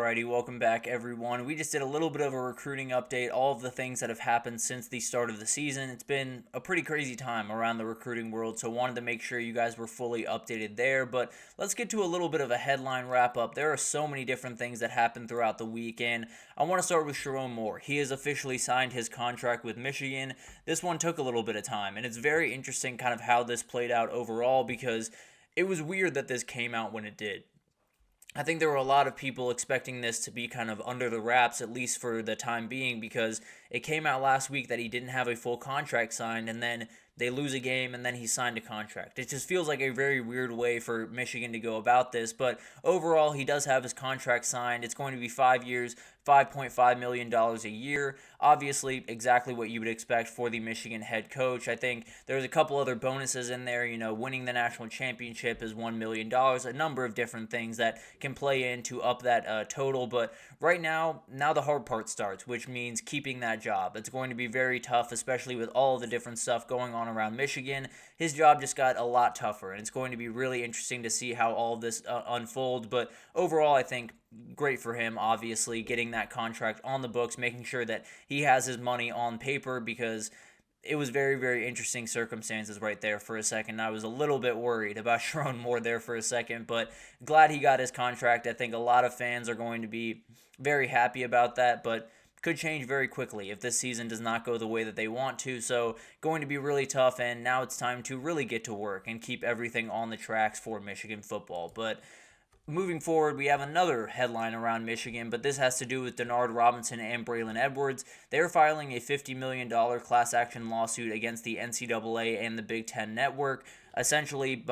Alrighty, welcome back everyone. We just did a little bit of a recruiting update, all of the things that have happened since the start of the season. It's been a pretty crazy time around the recruiting world, so wanted to make sure you guys were fully updated there. But let's get to a little bit of a headline wrap up. There are so many different things that happened throughout the week, and I want to start with Sherrone Moore. He has officially signed his contract with Michigan. This one took a little bit of time, and it's very interesting kind of how this played out overall because it was weird that this came out when it did. I think there were a lot of people expecting this to be kind of under the wraps, at least for the time being, because it came out last week that he didn't have a full contract signed, and then they lose a game, and then he signed a contract. It just feels like a very weird way for Michigan to go about this, but overall, he does have his contract signed. It's going to be 5 years, $5.5 million a year. Obviously, exactly what you would expect for the Michigan head coach. I think there's a couple other bonuses in there. Winning the national championship is $1 million. A number of different things that can play in to up that total. But right now the hard part starts, which means keeping that job. It's going to be very tough, especially with all the different stuff going on around Michigan. His job just got a lot tougher, and it's going to be really interesting to see how all of this unfolds. But overall, I think great for him, obviously, getting that contract on the books, making sure that he has his money on paper, because it was very, very interesting circumstances right there for a second. I was a little bit worried about Sherrone Moore there for a second, but glad he got his contract. I think a lot of fans are going to be very happy about that, but could change very quickly if this season does not go the way that they want to. So going to be really tough, and now it's time to really get to work and keep everything on the tracks for Michigan football. But moving forward, we have another headline around Michigan, but this has to do with Denard Robinson and Braylon Edwards. They're filing a $50 million class action lawsuit against the NCAA and the Big Ten Network, essentially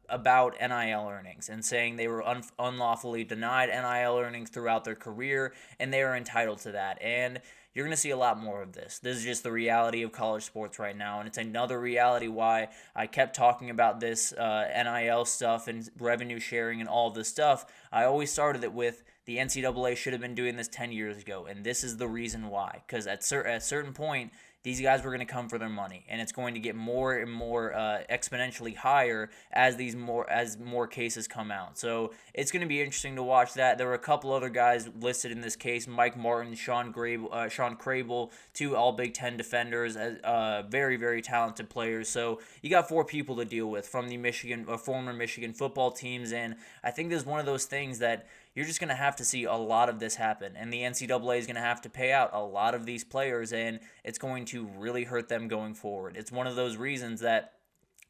about NIL earnings, and saying they were unlawfully denied NIL earnings throughout their career, and they are entitled to that. And you're going to see a lot more of this. This is just the reality of college sports right now, and it's another reality why I kept talking about this NIL stuff and revenue sharing and all this stuff. I always started it with the NCAA should have been doing this 10 years ago, and this is the reason why. Because at a certain point, these guys were going to come for their money, and it's going to get more and more exponentially higher as more cases come out. So it's going to be interesting to watch that. There were a couple other guys listed in this case: Mike Martin, Sean Crable, two All Big Ten defenders, very, very talented players. So you got four people to deal with from the former Michigan football teams, and I think this is one of those things that you're just going to have to see a lot of this happen, and the NCAA is going to have to pay out a lot of these players, and it's going to really hurt them going forward. It's one of those reasons that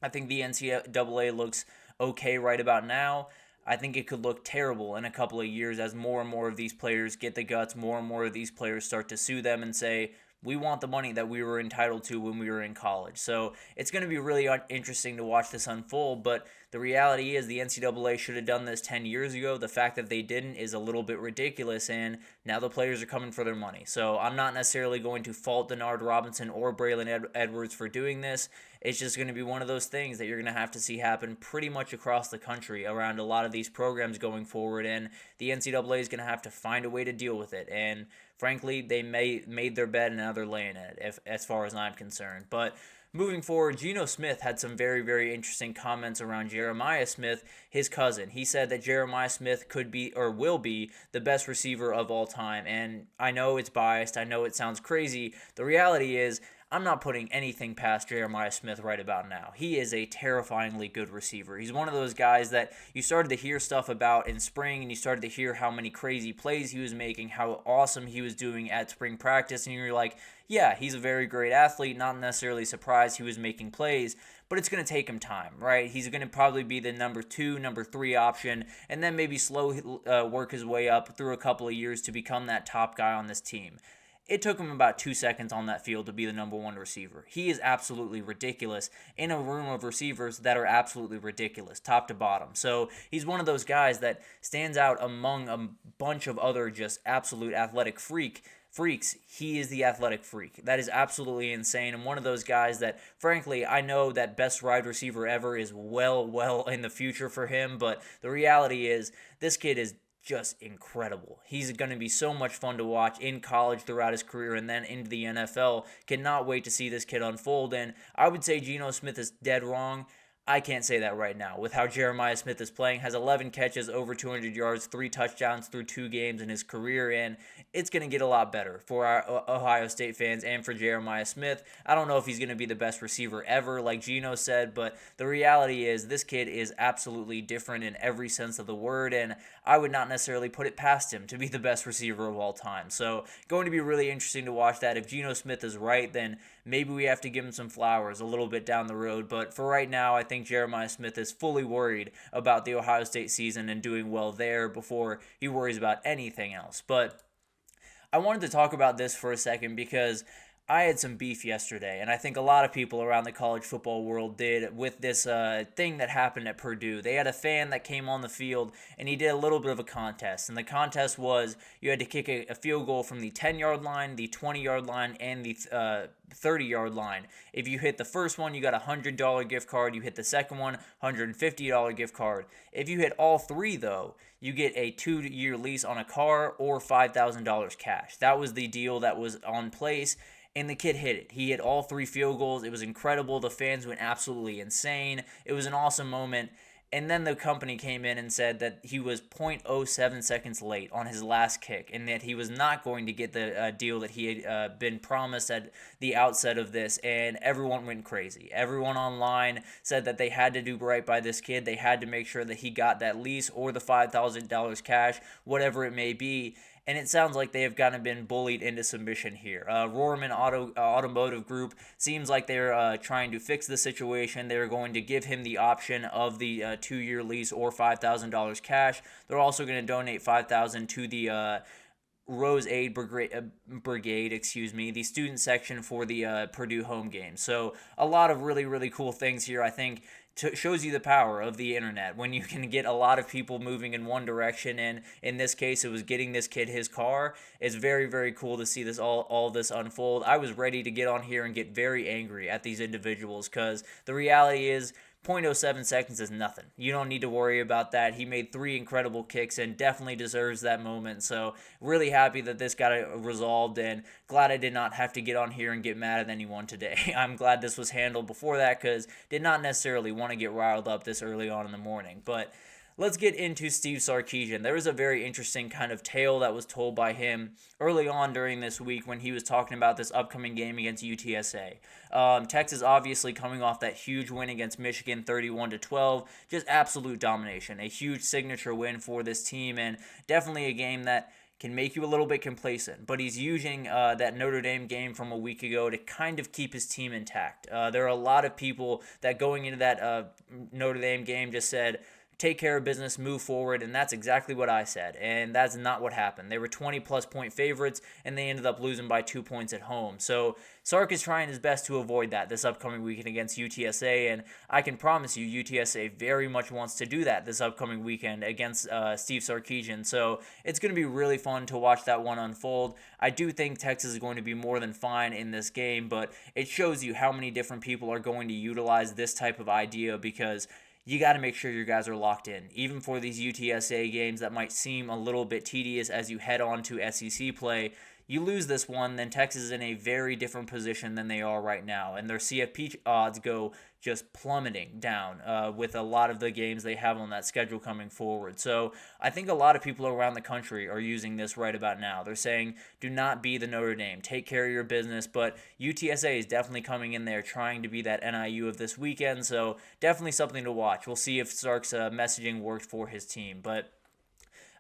I think the NCAA looks okay right about now. I think it could look terrible in a couple of years as more and more of these players get the guts, more and more of these players start to sue them and say, we want the money that we were entitled to when we were in college. So it's going to be really interesting to watch this unfold, but the reality is the NCAA should have done this 10 years ago. The fact that they didn't is a little bit ridiculous, and now the players are coming for their money. So I'm not necessarily going to fault Denard Robinson or Braylon Edwards for doing this. It's just going to be one of those things that you're going to have to see happen pretty much across the country around a lot of these programs going forward, and the NCAA is going to have to find a way to deal with it. And frankly, they made their bed and now they're laying it, as far as I'm concerned. But moving forward, Geno Smith had some very, very interesting comments around Jeremiah Smith, his cousin. He said that Jeremiah Smith could be or will be the best receiver of all time. And I know it's biased. I know it sounds crazy. The reality is, I'm not putting anything past Jeremiah Smith right about now. He is a terrifyingly good receiver. He's one of those guys that you started to hear stuff about in spring, and you started to hear how many crazy plays he was making, how awesome he was doing at spring practice, and you're like, yeah, he's a very great athlete, not necessarily surprised he was making plays, but it's going to take him time, right? He's going to probably be the number 2, number 3 option, and then maybe slow work his way up through a couple of years to become that top guy on this team. It took him about 2 seconds on that field to be the number 1 receiver. He is absolutely ridiculous in a room of receivers that are absolutely ridiculous, top to bottom. So he's one of those guys that stands out among a bunch of other just absolute athletic freaks. He is the athletic freak. That is absolutely insane. And one of those guys that, frankly, I know that best wide receiver ever is well in the future for him. But the reality is this kid is just incredible. He's going to be so much fun to watch in college throughout his career and then into the NFL. Cannot wait to see this kid unfold. And I would say Geno Smith is dead wrong. I can't say that right now. With how Jeremiah Smith is playing, has 11 catches, over 200 yards, 3 touchdowns through 2 games in his career, and it's going to get a lot better for our Ohio State fans and for Jeremiah Smith. I don't know if he's going to be the best receiver ever, like Gino said, but the reality is this kid is absolutely different in every sense of the word, and I would not necessarily put it past him to be the best receiver of all time. So going to be really interesting to watch that. If Geno Smith is right, then maybe we have to give him some flowers a little bit down the road. But for right now, I think Jeremiah Smith is fully worried about the Ohio State season and doing well there before he worries about anything else. But I wanted to talk about this for a second because I had some beef yesterday, and I think a lot of people around the college football world did with this thing that happened at Purdue. They had a fan that came on the field, and he did a little bit of a contest. And the contest was you had to kick a field goal from the 10-yard line, the 20-yard line, and the 30-yard line. If you hit the first one, you got a $100 gift card. You hit the second one, $150 gift card. If you hit all three, though, you get a 2-year lease on a car or $5,000 cash. That was the deal that was on place. And the kid hit it. He hit all 3 field goals. It was incredible. The fans went absolutely insane. It was an awesome moment. And then the company came in and said that he was 0.07 seconds late on his last kick and that he was not going to get the deal that he had been promised at the outset of this. And everyone went crazy. Everyone online said that they had to do right by this kid. They had to make sure that he got that lease or the $5,000 cash, whatever it may be. And it sounds like they have kind of been bullied into submission here. Rohrman Automotive Group seems like they're trying to fix the situation. They're going to give him the option of the 2-year lease or $5,000 cash. They're also going to donate $5,000 to the Rose Aid Brigade, the student section for the Purdue home game. So a lot of really, really cool things here, I think. Shows you the power of the internet when you can get a lot of people moving in one direction, and in this case it was getting this kid his car. It's very, very cool to see this all this unfold. I was ready to get on here and get very angry at these individuals because the reality is 0.07 seconds is nothing. You don't need to worry about that. He made 3 incredible kicks and definitely deserves that moment. So really happy that this got resolved and glad I did not have to get on here and get mad at anyone today. I'm glad this was handled before that because did not necessarily want to get riled up this early on in the morning. But let's get into Steve Sarkisian. There was a very interesting kind of tale that was told by him early on during this week when he was talking about this upcoming game against UTSA. Texas obviously coming off that huge win against Michigan, 31-12, just absolute domination. A huge signature win for this team and definitely a game that can make you a little bit complacent, but he's using that Notre Dame game from a week ago to kind of keep his team intact. There are a lot of people that going into that Notre Dame game just said, take care of business, move forward, and that's exactly what I said, and that's not what happened. They were 20-plus point favorites, and they ended up losing by 2 points at home. So Sark is trying his best to avoid that this upcoming weekend against UTSA, and I can promise you UTSA very much wants to do that this upcoming weekend against Steve Sarkisian. So it's going to be really fun to watch that one unfold. I do think Texas is going to be more than fine in this game, but it shows you how many different people are going to utilize this type of idea because you got to make sure your guys are locked in. Even for these UTSA games that might seem a little bit tedious as you head on to SEC play, you lose this one, then Texas is in a very different position than they are right now. And their CFP odds go just plummeting down with a lot of the games they have on that schedule coming forward. So I think a lot of people around the country are using this right about now. They're saying, do not be the Notre Dame. Take care of your business. But UTSA is definitely coming in there trying to be that NIU of this weekend. So definitely something to watch. We'll see if Sark's messaging worked for his team. But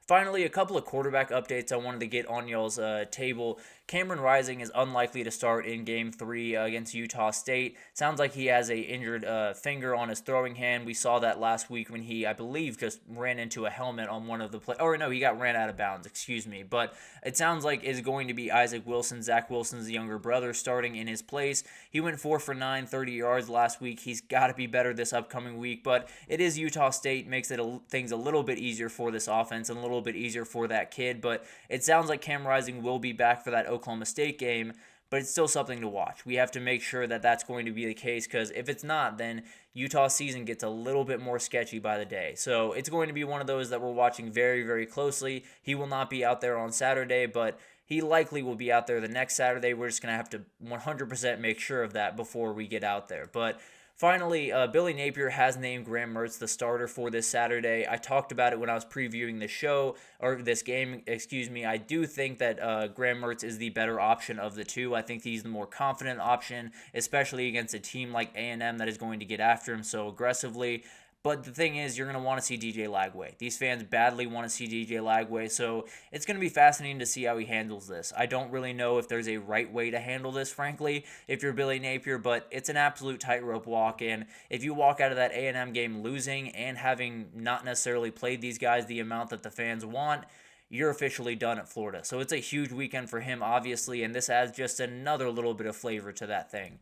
finally, a couple of quarterback updates I wanted to get on y'all's table. Cameron Rising is unlikely to start in Game 3 against Utah State. Sounds like he has a injured finger on his throwing hand. We saw that last week when he, I believe, just ran into a helmet on one of the play. Or no, he got ran out of bounds, excuse me. But it sounds like it's going to be Isaac Wilson, Zach Wilson's younger brother, starting in his place. He went 4 for 9, 30 yards last week. He's got to be better this upcoming week. But it is Utah State, makes things a little bit easier for this offense and a little bit easier for that kid. But it sounds like Cam Rising will be back for that Oklahoma State game, but it's still something to watch. We have to make sure that that's going to be the case because if it's not, then Utah's season gets a little bit more sketchy by the day. So it's going to be one of those that we're watching very, very closely. He will not be out there on Saturday, but he likely will be out there the next Saturday. We're just going to have to 100% make sure of that before we get out there. But Finally, Billy Napier has named Graham Mertz the starter for this Saturday. I talked about it when I was previewing the show, or this game, excuse me. I do think that Graham Mertz is the better option of the two. I think he's the more confident option, especially against a team like A&M that is going to get after him so aggressively. But the thing is, you're going to want to see DJ Lagway. These fans badly want to see DJ Lagway, so it's going to be fascinating to see how he handles this. I don't really know if there's a right way to handle this, frankly, if you're Billy Napier, but it's an absolute tightrope walk, and if you walk out of that A&M game losing and having not necessarily played these guys the amount that the fans want, you're officially done at Florida. So it's a huge weekend for him, obviously, and this adds just another little bit of flavor to that thing.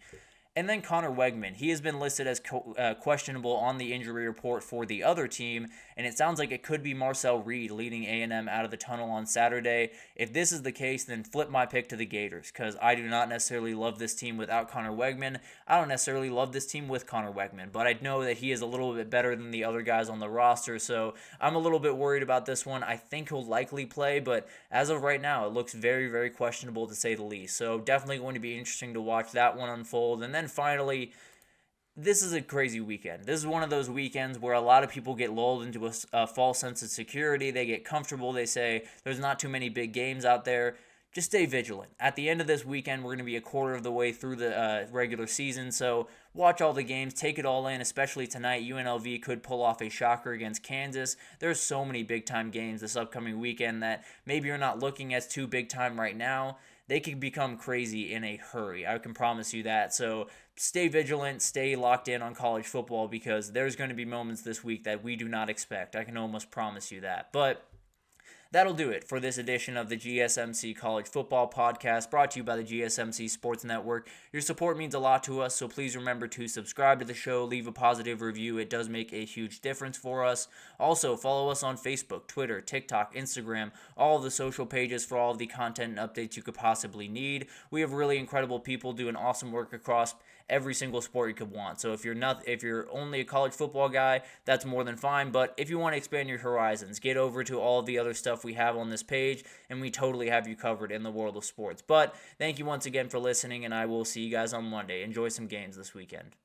And then Connor Wegman. He has been listed as questionable on the injury report for the other team, and it sounds like it could be Marcel Reed leading A&M out of the tunnel on Saturday. If this is the case, then flip my pick to the Gators, because I do not necessarily love this team without Connor Wegman. I don't necessarily love this team with Connor Wegman, but I know that he is a little bit better than the other guys on the roster, so I'm a little bit worried about this one. I think he'll likely play, but as of right now, it looks very, very questionable to say the least. So definitely going to be interesting to watch that one unfold. And then finally, this is a crazy weekend. This is one of those weekends where a lot of people get lulled into a false sense of security. They get comfortable. They say there's not too many big games out there. Just stay vigilant. At the end of this weekend, we're going to be a quarter of the way through the regular season, so watch all the games, take it all in, especially tonight. UNLV could pull off a shocker against Kansas. There's so many big-time games this upcoming weekend that maybe you're not looking as too big-time right now. They could become crazy in a hurry. I can promise you that. So stay vigilant, stay locked in on college football, because there's going to be moments this week that we do not expect. I can almost promise you that. But that'll do it for this edition of the GSMC College Football Podcast, brought to you by the GSMC Sports Network. Your support means a lot to us, so please remember to subscribe to the show, leave a positive review. It does make a huge difference for us. Also, follow us on Facebook, Twitter, TikTok, Instagram, all of the social pages for all of the content and updates you could possibly need. We have really incredible people doing awesome work across every single sport you could want. So if you're only a college football guy, that's more than fine. But if you want to expand your horizons, get over to all of the other stuff we have on this page, and we totally have you covered in the world of sports. But thank you once again for listening, and I will see you guys on Monday. Enjoy some games this weekend.